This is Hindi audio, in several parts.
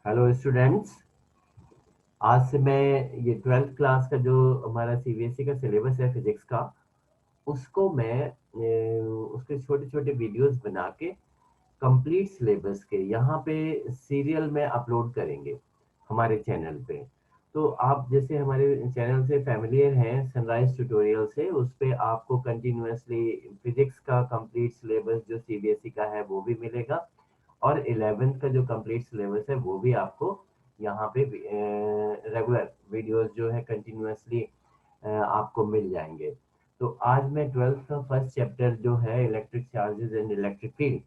Hello students. आज से मैं ये 12th क्लास का जो हमारा सीबीएसई का सिलेबस है फिजिक्स का, उसको मैं उसके छोटे छोटे वीडियोस बना के कंप्लीट सिलेबस के यहाँ पे सीरियल में अपलोड करेंगे हमारे चैनल पे। तो आप जैसे हमारे चैनल से फैमिलियर हैं सनराइज ट्यूटोरियल से, उस पे आपको कंटिन्यूअसली फिजिक्स का कंप्लीट सिलेबस जो सीबीएसई का है वो भी मिलेगा, और 11th का जो कंप्लीट सिलेबस है वो भी आपको यहाँ पे रेगुलर वीडियोस जो है कंटिन्यूअसली आपको मिल जाएंगे। तो आज मैं 12th का फर्स्ट चैप्टर जो है electric charges and electric field,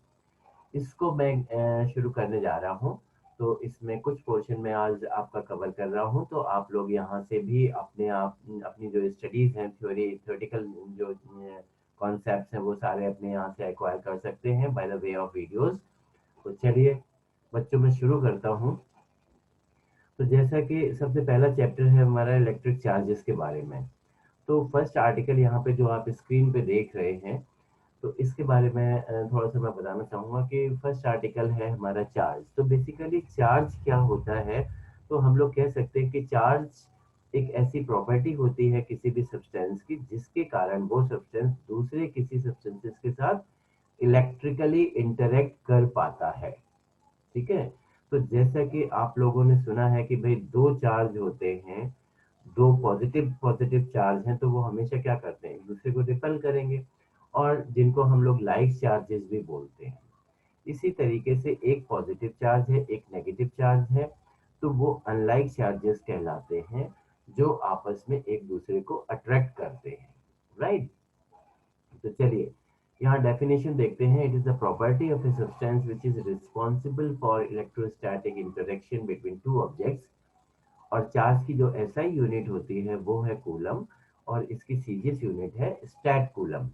इसको मैं शुरू करने जा रहा हूँ। तो इसमें कुछ पोर्शन में आज आपका कवर कर रहा हूँ, तो आप लोग यहाँ से भी अपने आप अपनी जो स्टडीज हैं थ्योरेटिकल जो कॉन्सेप्ट्स हैं वो सारे अपने यहाँ से एक्वायर कर सकते हैं by the way of videos. तो चलिए बच्चों, मैं शुरू करता हूँ। तो जैसा कि सबसे पहला चैप्टर है हमारा इलेक्ट्रिक चार्जेस के बारे में। तो फर्स्ट आर्टिकल यहाँ पे जो आप स्क्रीन पे देख रहे हैं, तो इसके बारे में थोड़ा सा मैं बताना चाहूंगा कि फर्स्ट आर्टिकल है हमारा चार्ज। तो बेसिकली चार्ज क्या होता है, तो हम लोग कह सकते हैं कि चार्ज एक ऐसी प्रॉपर्टी होती है किसी भी सब्सटेंस की जिसके कारण वो सब्सटेंस दूसरे किसी सब्सटेंसेस के साथ इलेक्ट्रिकली इंटरेक्ट कर पाता है। ठीक है। तो जैसा कि आप लोगों ने सुना है कि भाई दो चार्ज होते हैं, दो पॉजिटिव पॉजिटिव चार्ज हैं, तो वो हमेशा क्या करते हैं, एक दूसरे को रिपेल करेंगे, और जिनको हम लोग लाइक चार्जेस भी बोलते हैं। इसी तरीके से एक पॉजिटिव चार्ज है, एक नेगेटिव चार्ज है, तो वो अनलाइक चार्जेस कहलाते हैं, जो आपस में एक दूसरे को अट्रैक्ट करते हैं। राइट। तो चलिए यहाँ डेफिनेशन देखते हैं। It is the property of a substance which is responsible for electrostatic interaction between two objects. और चार्ज की जो एसआई यूनिट होती है वो है कूलम, और इसकी सीजीएस यूनिट है स्टैट कूलम।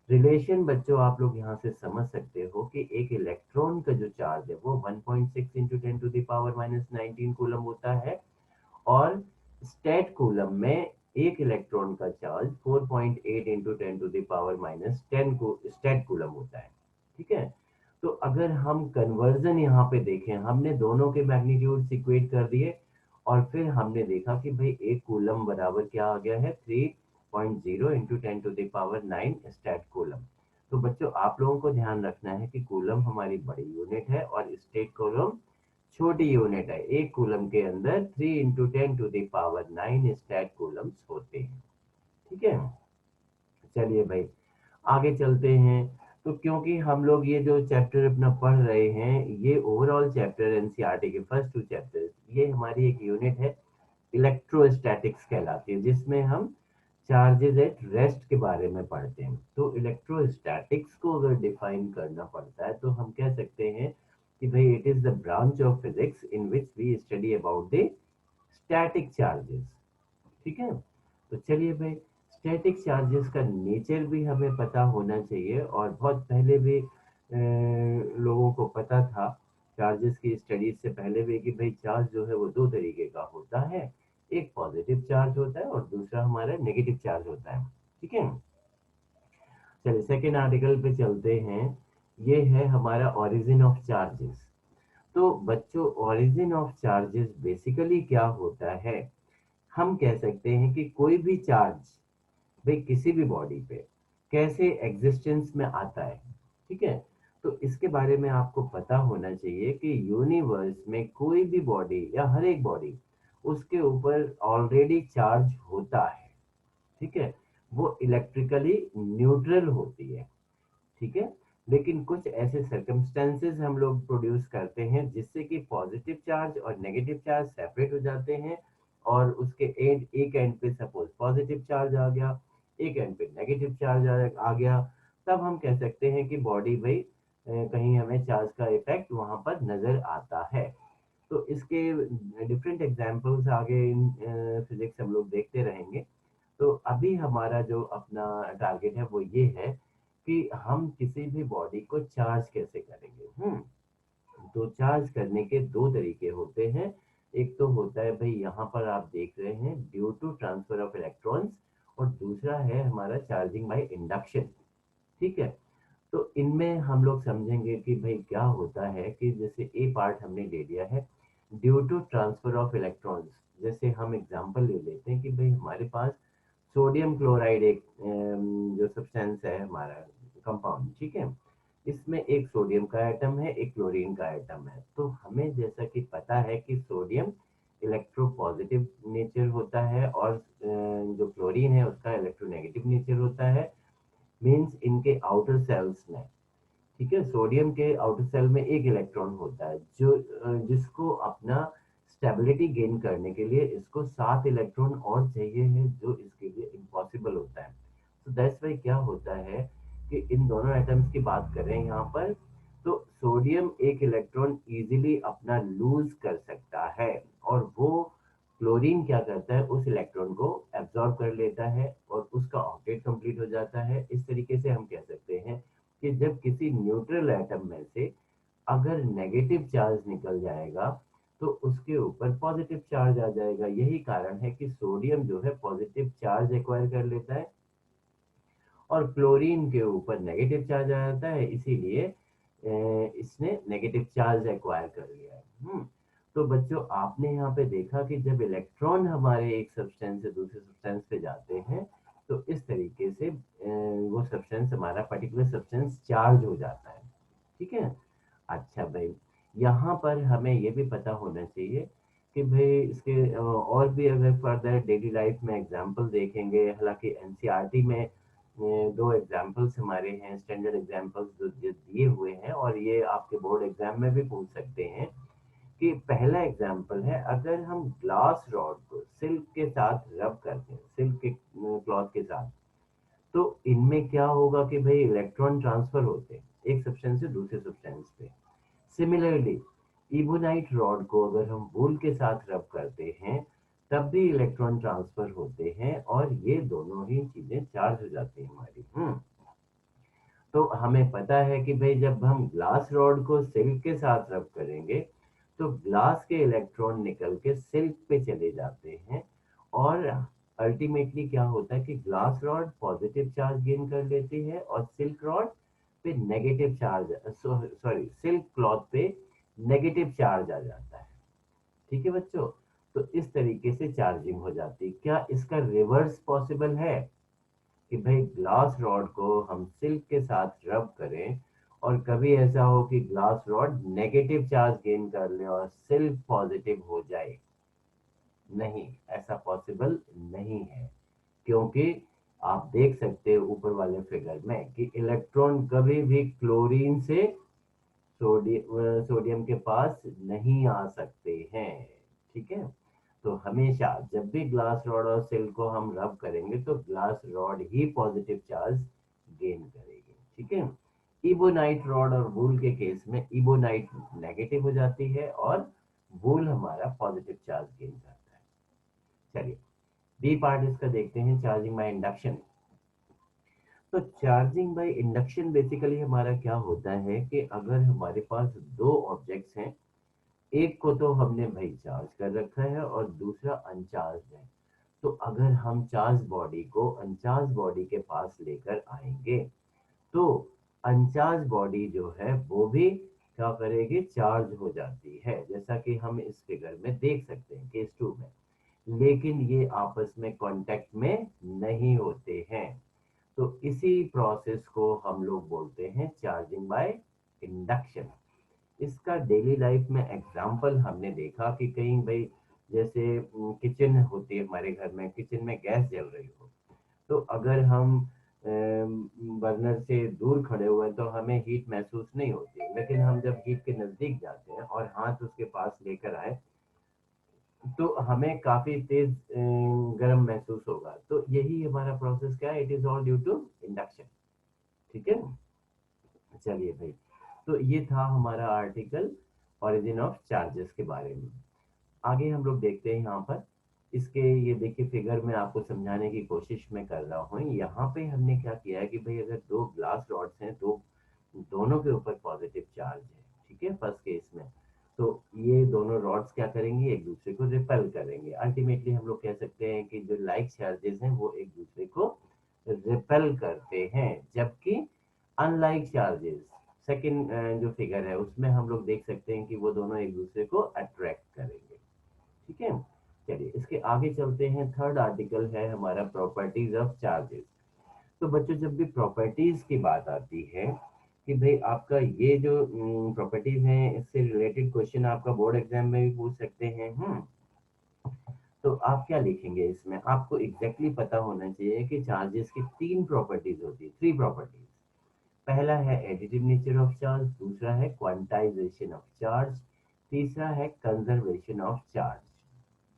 रिलेशन बच्चों आप लोग यहाँ से समझ सकते हो कि एक इलेक्ट्रॉन का जो चार्ज है वो 1.6 इंटू 10⁻⁻19 कूलम होता है, और स्टेट कूलम में एक इलेक्ट्रॉन का चार्ज 4.8 इंटू 10⁻⁻10 को स्टेट कूलम होता है। ठीक है। तो अगर हम कन्वर्जन यहाँ पे देखें, हमने दोनों के मैग्नीट्यूड इक्वेट कर दिए, और फिर हमने देखा कि भाई एक कूलम बराबर क्या आ गया है, 3.0 इंटू 10⁻9 स्टेट कूलम। तो बच्चों आप लोगों को ध्यान रखना है कि कूलम हमारी बड़ी यूनिट है और स्टेट कूलम छोटी यूनिट है। एक कूलम के अंदर 3 इंटू 10⁻9 स्टैट कूलम्स होते हैं। ठीक है। चलिए भाई आगे चलते हैं। तो क्योंकि हम लोग ये जो चैप्टर अपना पढ़ रहे हैं, ये ओवरऑल चैप्टर एनसीईआरटी के फर्स्ट टू चैप्टर, ये हमारी एक यूनिट है इलेक्ट्रोस्टैटिक्स कहलाती है, जिसमें हम चार्जेस एट रेस्ट के बारे में पढ़ते हैं। तो इलेक्ट्रोस्टैटिक्स को अगर डिफाइन करना पड़ता है तो हम कह सकते हैं कि भाई it is the branch of physics in which we study about the static charges. ठीक है। तो चलिए भाई, स्टैटिक चार्जेस का नेचर भी हमें पता होना चाहिए, और बहुत पहले भी लोगों को पता था चार्जेस की स्टडीज से पहले भी कि भाई चार्ज जो है वो दो तरीके का होता है। एक पॉजिटिव चार्ज होता है और दूसरा हमारा नेगेटिव चार्ज होता है। ठीक है। चलिए सेकेंड आर्टिकल पे चलते हैं। ये है हमारा ओरिजिन ऑफ चार्जेस। तो बच्चों ओरिजिन ऑफ चार्जेस बेसिकली क्या होता है, हम कह सकते हैं कि कोई भी चार्ज भाई किसी भी बॉडी पे कैसे एग्जिस्टेंस में आता है। ठीक है। तो इसके बारे में आपको पता होना चाहिए कि यूनिवर्स में कोई भी बॉडी या हर एक बॉडी, उसके ऊपर ऑलरेडी चार्ज होता है। ठीक है। वो इलेक्ट्रिकली न्यूट्रल होती है। ठीक है। लेकिन कुछ ऐसे सर्कमस्टेंसेस हम लोग प्रोड्यूस करते हैं जिससे कि पॉजिटिव चार्ज और नेगेटिव चार्ज सेपरेट हो जाते हैं, और उसके एंड एक एंड पे सपोज पॉजिटिव चार्ज आ गया, एक एंड पे नेगेटिव चार्ज आ गया, तब हम कह सकते हैं कि बॉडी भाई कहीं हमें चार्ज का इफेक्ट वहां पर नजर आता है। तो इसके डिफरेंट एग्जांपल्स आगे इन फिजिक्स हम लोग देखते रहेंगे। तो अभी हमारा जो अपना टारगेट है वो ये है कि हम किसी भी बॉडी को चार्ज कैसे करेंगे। तो चार्ज करने के दो तरीके होते हैं। एक तो होता है भाई यहाँ पर आप देख रहे हैं due to transfer of electrons, और दूसरा है हमारा चार्जिंग बाय इंडक्शन। ठीक है। तो इनमें हम लोग समझेंगे कि भाई क्या होता है कि जैसे ए पार्ट हमने ले लिया है, due to transfer of electrons. जैसे हम एग्जांपल ले लेते हैं कि भाई हमारे पास सोडियम क्लोराइड एक जो सब्सटेंस है हमारा कंपाउंड, ठीक है, इसमें एक सोडियम का एटम है, एक क्लोरीन का एटम है। तो हमें जैसा कि पता है कि सोडियम इलेक्ट्रोपॉजिटिव नेचर होता है और जो क्लोरीन है उसका इलेक्ट्रोनेगेटिव नेचर होता है। मीन्स इनके आउटर सेल्स में, ठीक है, सोडियम के आउटर सेल में एक इलेक्ट्रॉन होता है जो जिसको अपना स्टेबिलिटी गेन करने के लिए इसको 7 इलेक्ट्रॉन और चाहिए है, जो इसके लिए इम्पॉसिबल होता है। तो दैट्स वाई क्या होता है कि इन दोनों एटम्स की बात करें यहाँ पर, तो सोडियम एक इलेक्ट्रॉन इजीली अपना लूज कर सकता है और वो क्लोरीन क्या करता है, उस इलेक्ट्रॉन को एब्जॉर्ब कर लेता है और उसका ऑक्टेट कंप्लीट हो जाता है। इस तरीके से हम कह सकते हैं कि जब किसी न्यूट्रल एटम में से अगर नेगेटिव चार्ज निकल जाएगा तो उसके ऊपर पॉजिटिव चार्ज आ जाएगा। यही कारण है कि सोडियम जो है पॉजिटिव चार्ज एक्वायर कर लेता है और क्लोरीन के ऊपर नेगेटिव चार्ज आ जाता है, इसीलिए इसने नेगेटिव चार्ज एक्वायर कर लिया है। तो बच्चों आपने यहाँ पे देखा कि जब इलेक्ट्रॉन हमारे एक सब्सटेंस से दूसरे सब्सटेंस पे जाते हैं तो इस तरीके से वो सब्सटेंस हमारा पर्टिकुलर सब्सटेंस चार्ज हो जाता है, ठीक है। अच्छा भाई, यहाँ पर हमें ये भी पता होना चाहिए कि भाई इसके और भी अगर फर्दर डेली लाइफ में एग्जांपल देखेंगे, हालांकि एनसीईआरटी में दो एग्जांपल्स हमारे हैं, स्टैंडर्ड एग्जांपल्स जो जो दिए हुए हैं और ये आपके बोर्ड एग्जाम में भी पूछ सकते हैं। कि पहला एग्जांपल है, अगर हम ग्लास रॉड को सिल्क के साथ रब करते हैं, सिल्क के क्लॉथ के साथ, तो इनमें क्या होगा कि भाई इलेक्ट्रॉन ट्रांसफर होते हैं एक सब्सटेंस से दूसरे सब्सटेंस पे। सिमिलरली इबोनाइट रॉड को अगर हम वूल के साथ रब करते हैं तब भी इलेक्ट्रॉन ट्रांसफर होते हैं और ये दोनों ही चीजें चार्ज हो जाती हैं हमारी। तो हमें पता है कि भाई जब हम ग्लास रॉड को सिल्क के साथ रब करेंगे तो ग्लास के इलेक्ट्रॉन निकल के सिल्क पे चले जाते हैं और अल्टीमेटली क्या होता है कि glass rod positive charge gain कर लेती है और सिल्क रॉड पे negative charge, sorry silk cloth पे नेगेटिव चार्ज आ जाता है, ठीक है बच्चों। तो इस तरीके से चार्जिंग हो जाती है। क्या इसका रिवर्स पॉसिबल है कि भाई ग्लास रॉड को हम सिल्क के साथ रब करें और कभी ऐसा हो कि glass rod negative charge gain कर ले और सिल्क पॉजिटिव हो जाए? नहीं, ऐसा पॉसिबल नहीं है, क्योंकि आप देख सकते हो ऊपर वाले फिगर में कि इलेक्ट्रॉन कभी भी क्लोरीन से सोडियम के पास नहीं आ सकते हैं, ठीक है। तो हमेशा जब भी ग्लास रॉड और सिल्क को हम रब करेंगे तो ग्लास रॉड ही पॉजिटिव चार्ज गेन करेगी, ठीक है। इबोनाइट रॉड और वूल के केस में इबोनाइट नेगेटिव हो जाती है और वूल हमारा पॉजिटिव चार्ज गेन करता है। चलिए बी पार्ट इसका देखते हैं, चार्जिंग बाय इंडक्शन। तो चार्जिंग बाय इंडक्शन बेसिकली हमारा क्या होता है कि अगर हमारे पास दो ऑब्जेक्ट्स हैं, एक को तो हमने भाई चार्ज कर रखा है और दूसरा अनचार्ज है, तो अगर हम चार्ज बॉडी को अनचार्ज बॉडी के पास लेकर आएंगे तो अनचार्ज बॉडी जो है वो भी क्या करेगी, चार्ज हो जाती है, जैसा कि हम इस फिगर में देख सकते हैं केस 2 में। लेकिन ये आपस में कांटेक्ट में नहीं होते हैं, तो इसी प्रोसेस को हम लोग बोलते हैं चार्जिंग बाय इंडक्शन। इसका डेली लाइफ में एग्जाम्पल हमने देखा कि कहीं भाई जैसे किचन होती है हमारे घर में, किचन में गैस जल रही हो, तो अगर हम बर्नर से दूर खड़े हुए हैं तो हमें हीट महसूस नहीं होती, लेकिन हम जब हीट के नजदीक जाते हैं और हाथ उसके पास लेकर आए तो हमें काफी तेज गर्म महसूस होगा। तो यही हमारा प्रोसेस क्या है, it is all due to induction, ठीक है। चलिए भाई, तो ये था हमारा आर्टिकल ओरिजिन ऑफ चार्जेस के बारे में। आगे हम लोग देखते हैं यहाँ पर इसके, ये देखिए फिगर में आपको समझाने की कोशिश मैं कर रहा हूँ। यहाँ पे हमने क्या किया है कि भाई अगर दो ग्लास रॉड्स हैं तो दोनों के ऊपर पॉजिटिव चार्ज है, ठीक है, फर्स्ट केस में। तो ये दोनों रॉड्स क्या करेंगे, एक दूसरे को रिपेल करेंगे। अल्टीमेटली हम लोग कह सकते हैं कि जो लाइक चार्जेस हैं वो एक दूसरे को रिपेल करते हैं, जबकि अनलाइक चार्जेस सेकंड जो फिगर है उसमें हम लोग देख सकते हैं कि वो दोनों एक दूसरे को अट्रैक्ट करेंगे। ठीक है, चलिए इसके आगे चलते हैं। थर्ड आर्टिकल है हमारा प्रॉपर्टीज ऑफ चार्जेस। तो बच्चों जब भी प्रॉपर्टीज की बात आती है कि भाई आपका ये जो प्रॉपर्टीज हैं इससे रिलेटेड क्वेश्चन आपका बोर्ड एग्जाम में भी पूछ सकते हैं। तो आप क्या लिखेंगे इसमें, आपको एग्जैक्टली पता होना चाहिए कि चार्जेस की तीन प्रॉपर्टीज होती है, थ्री प्रॉपर्टीज। पहला है एडिटिव नेचर ऑफ चार्ज, दूसरा है क्वांटाइजेशन ऑफ चार्ज, तीसरा है कंजर्वेशन ऑफ चार्ज।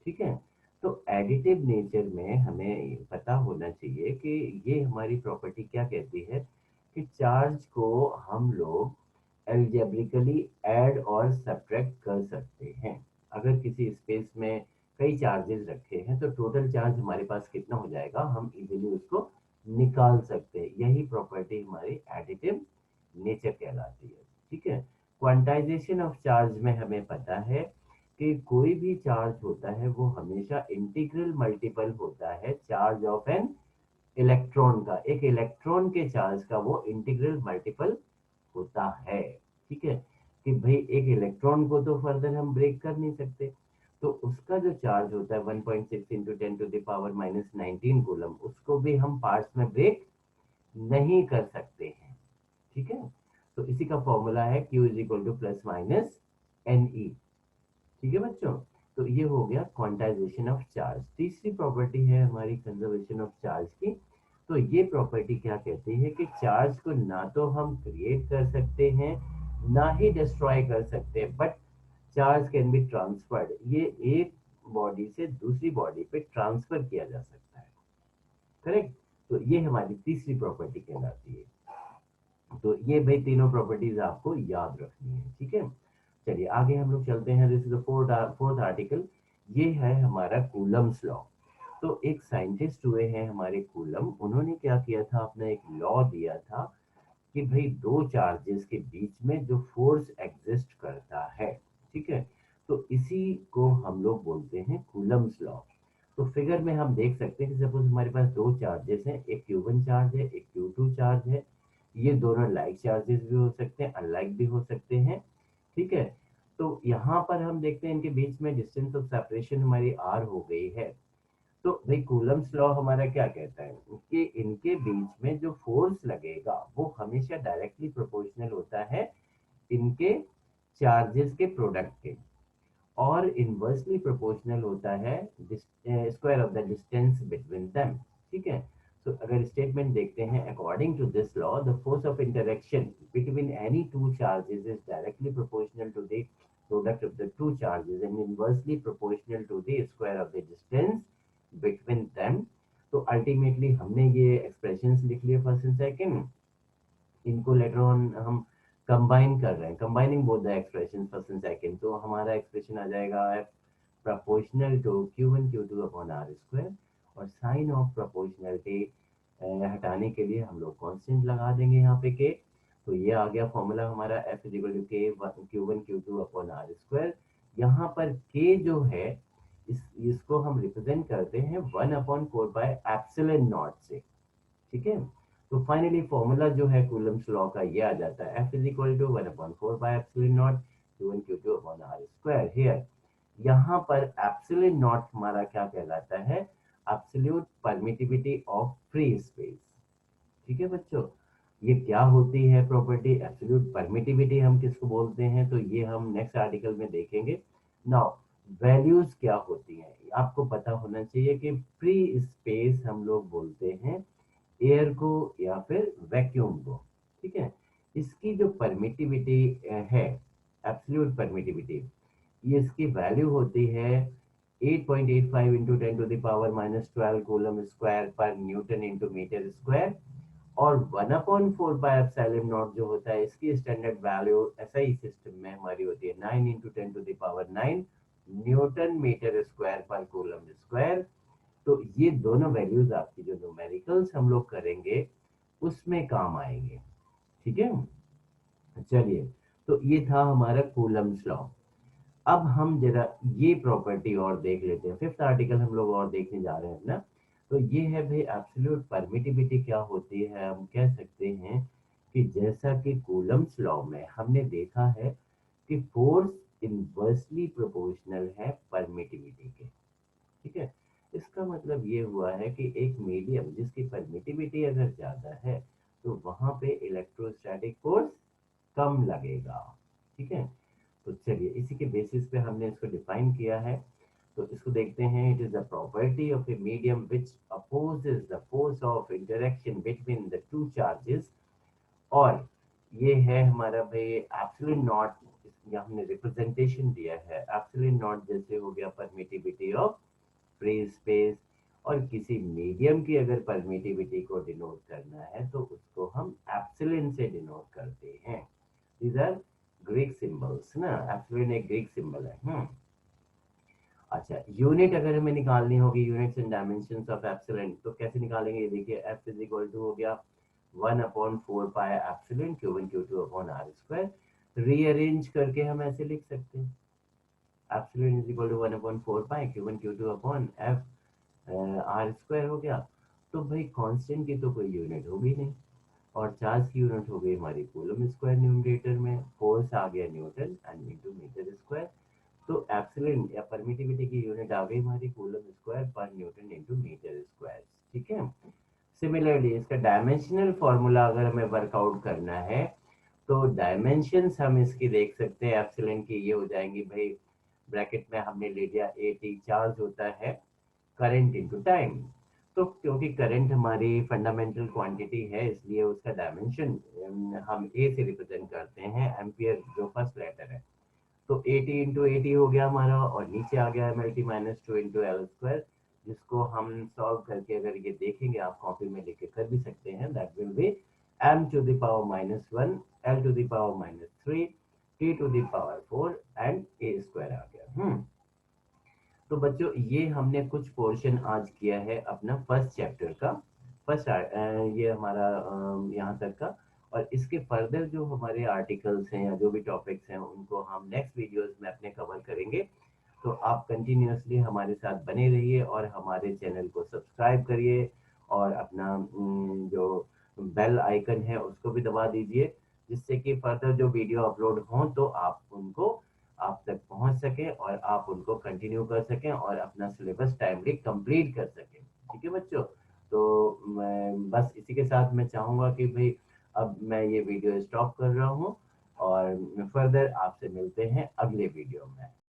ठीक है, तो एडिटिव नेचर में हमें पता होना चाहिए कि ये हमारी प्रॉपर्टी क्या कहती है कि चार्ज को हम लोग एल्जेब्रिकली ऐड और सब्ट्रैक्ट कर सकते हैं। अगर किसी स्पेस में कई चार्जेस रखे हैं तो टोटल चार्ज हमारे पास कितना हो जाएगा, हम इजीली उसको निकाल सकते हैं। यही प्रॉपर्टी हमारी एडिटिव नेचर कहलाती है। ठीक है, क्वांटाइजेशन ऑफ चार्ज में हमें पता है कि कोई भी चार्ज होता है वो हमेशा इंटीग्रल मल्टीपल होता है चार्ज ऑफ एन इलेक्ट्रॉन का। एक इलेक्ट्रॉन के चार्ज का वो इंटीग्रल मल्टीपल होता है। ठीक है, कि भाई एक इलेक्ट्रॉन को तो फर्दर हम ब्रेक कर नहीं सकते, तो उसका जो चार्ज होता है 1.6 इंटू 10⁻⁻19 कूलम, उसको भी हम पार्ट्स में ब्रेक नहीं कर सकते हैं। ठीक है, तो इसी का फॉर्मूला है Q is equal to plus minus n e. ठीक है बच्चों, तो ये हो गया क्वांटाइजेशन ऑफ चार्ज। तीसरी प्रॉपर्टी है हमारी कंजर्वेशन ऑफ चार्ज की। तो ये प्रॉपर्टी क्या कहती है कि चार्ज को ना तो हम क्रिएट कर सकते हैं ना ही डिस्ट्रॉय कर सकते हैं, but charge can be transferred. ये एक बॉडी से दूसरी बॉडी पे ट्रांसफर किया जा सकता है। करेक्ट, तो ये हमारी तीसरी प्रॉपर्टी कहलाती है। तो ये भाई तीनों प्रॉपर्टीज आपको याद रखनी है। ठीक है, चलिए आगे हम लोग चलते हैं। This is the fourth article. ये है हमारा कूलम्स लॉ। तो एक साइंटिस्ट हुए हैं हमारे कूलम, उन्होंने क्या किया था, अपना एक लॉ दिया था कि भाई दो चार्जेस के बीच में जो फोर्स एग्जिस्ट करता है, ठीक है, तो इसी को हम लोग बोलते हैं कूलम्स लॉ। तो फिगर में हम देख सकते हैं कि सपोज हमारे पास दो चार्जेस हैं, एक Q1 चार्ज है, एक Q2 चार्ज है। ये दोनों लाइक चार्जेस भी हो सकते हैं, अनलाइक भी हो सकते हैं। ठीक है, तो यहाँ पर हम देखते हैं इनके बीच में डिस्टेंस ऑफ सेपरेशन हमारी r हो गई है। तो भाई कूलम्स लॉ हमारा क्या कहता है कि इनके बीच में जो फोर्स लगेगा वो हमेशा डायरेक्टली प्रोपोर्शनल होता है इनके चार्जेस के प्रोडक्ट के, और इनवर्सली प्रोपोर्शनल होता है square of the distance between them. ठीक है, तो अगर स्टेटमेंट देखते हैं, according to this law the force of interaction between any two charges is directly proportional to the product of the two charges and inversely proportional to the square of the distance between them। तो अल्टीमेटली हमने ये एक्सप्रेशंस लिख लिए फर्स्ट एंड सेकंड, इनको लेटर ऑन हम कंबाइन कर रहे हैं, combining both the expression first and second. तो हमारा एक्सप्रेशन आ जाएगा F proportional to Q1 Q2 upon R square, और साइन ऑफ प्रोपोर्शनलिटी हटाने के लिए हम लोग कांस्टेंट लगा देंगे यहाँ पे के। तो ये आ गया फॉर्मूला हमारा F इज इक्वल टू के Q1 Q2 upon R square. यहाँ पर K जो है इसको हम रिप्रेजेंट करते हैं 1/4 बाय एप्सिलॉन नॉट से। ठीक है, तो फाइनली फॉर्मूला जो है कूलम्स लॉ का ये आ जाता है F is equal to 1/4 by epsilon naught Q1 Q2 upon R square. Here यहाँ पर एप्सिलॉन नॉट हमारा क्या कहलाता है, absolute permittivity of free space. ठीक है बच्चों, ये क्या होती है प्रॉपर्टी एब्सोल्यूट परमिटिविटी, हम किसको बोलते हैं, तो ये हम नेक्स्ट आर्टिकल में देखेंगे। नाउ वैल्यूज क्या होती हैं आपको पता होना चाहिए कि फ्री स्पेस हम लोग बोलते हैं एयर को या फिर वैक्यूम को। ठीक है, इसकी जो परमिटिविटी है, एब्सोल्यूट परमिटिविटी, ये इसकी वैल्यू होती है 8.85 इंटू 10⁻⁻12 कूलम स्क्वायर पर न्यूटन इंटू मीटर स्क्वायर। और 1/4 बाय एप्सिलॉन नॉट जो होता है इसकी स्टैंडर्ड वैल्यू एसआई सिस्टम में हमारी होती है 9 इंटू 10⁻9 न्यूटन मीटर स्क्वायर पर कूलम स्क्वायर। तो ये दोनों वैल्यूज आपकी जो न्यूमेरिकल्स हम लोग करेंगे उसमें काम आएंगे। ठीक है, चलिए, तो ये था हमारा कूलम्स लॉ। अब हम जरा ये प्रॉपर्टी और देख लेते हैं, फिफ्थ आर्टिकल हम लोग और देखने जा रहे हैं ना। तो ये है भाई एब्सोल्यूट परमिटिविटी क्या होती है, हम कह सकते हैं कि जैसा कि कूलम्ब्स लॉ में हमने देखा है कि फोर्स इनवर्सली प्रोपोर्शनल है परमिटिविटी के। ठीक है, इसका मतलब ये हुआ है कि एक मीडियम जिसकी परमिटिविटी अगर ज्यादा है तो वहां पे इलेक्ट्रोस्टैटिक फोर्स कम लगेगा। ठीक है, तो चलिए इसी के बेसिस पे हमने इसको डिफाइन किया है। तो इसको देखते हैं। It is the property of a medium which opposes the force of interaction between the two charges. और ये है हमारा भाई एब्सोल्यूट नॉट, यहाँ हमने रिप्रेजेंटेशन दिया है एब्सोल्यूट नॉट, जैसे हो गया परमिटिविटी ऑफ फ्री स्पेस। और किसी मीडियम की अगर परमिटिविटी को डिनोट करना है तो उसको हम एप्सिलॉन से डिनोट करते हैं। दीज आर ग्रीक सिंबल्स ना, एप्सिलॉन एक ग्रीक सिंबल है। अच्छा, यूनिट अगर हमें निकालनी होगी, units and dimensions of epsilon, तो कैसे निकालेंगे? ये देखिए, एफ इज इक्वल टू हो गया 1/4 pi epsilon Q1 Q2 upon R square. Rearrange करके हम ऐसे लिख सकते हैं, epsilon is equal to 1/4 pi Q1 Q2 upon F R square हो गया। तो भाई कांस्टेंट की तो कोई यूनिट होगी नहीं, और चार्ज की यूनिट हो गई हमारी कूलम स्क्वायर न्यूमरेटर में, फोर्स आ गया newton and into metre square. तो एप्सिलॉन या परमिटिविटी की यूनिट आ गई हमारी कूलम स्क्वायर पर न्यूटन इनटू मीटर स्क्वायर। ठीक है, सिमिलरली इसका डायमेंशनल फॉर्मूला अगर हमें वर्कआउट करना है तो डायमेंशंस हम इसकी देख सकते हैं एप्सिलॉन की, ये हो जाएंगी भाई, ब्रैकेट में हमने ले लिया एटी, चार्ज होता है करंट इनटू टाइम। तो क्योंकि करंट हमारी फंडामेंटल क्वांटिटी है इसलिए उसका डायमेंशन हम ए से रिप्रेजेंट करते हैं, एम्पियर जो फर्स्ट लेटर है। तो 80 × 80 हो गया हमारा, और नीचे आ गया MLT -2 × L स्क्वायर, जिसको हम सॉल्व करके अगर ये देखेंगे, आप कॉपी में लिख के कर भी सकते हैं, that will be m⁻⁻1 L⁻⁻3 T⁻⁴ and A square आ गया। तो बच्चों ये हमने कुछ पोर्शन आज किया है अपना फर्स्ट चैप्टर का, फर्स्ट ये हमारा यहाँ तक का। और इसके फर्दर जो हमारे आर्टिकल्स हैं या जो भी टॉपिक्स हैं उनको हम नेक्स्ट वीडियोस में अपने कवर करेंगे। तो आप कंटिन्यूअसली हमारे साथ बने रहिए और हमारे चैनल को सब्सक्राइब करिए, और अपना जो बेल आइकन है उसको भी दबा दीजिए, जिससे कि फर्दर जो वीडियो अपलोड हों तो आप उनको, आप तक पहुंच सके और आप उनको कंटिन्यू कर सकें और अपना सिलेबस टाइमली कंप्लीट कर सकें। ठीक है बच्चों, तो मैं बस इसी के साथ मैं चाहूँगा कि भाई अब मैं ये वीडियो स्टॉप कर रहा हूँ, और फर्दर आपसे मिलते हैं अगले वीडियो में।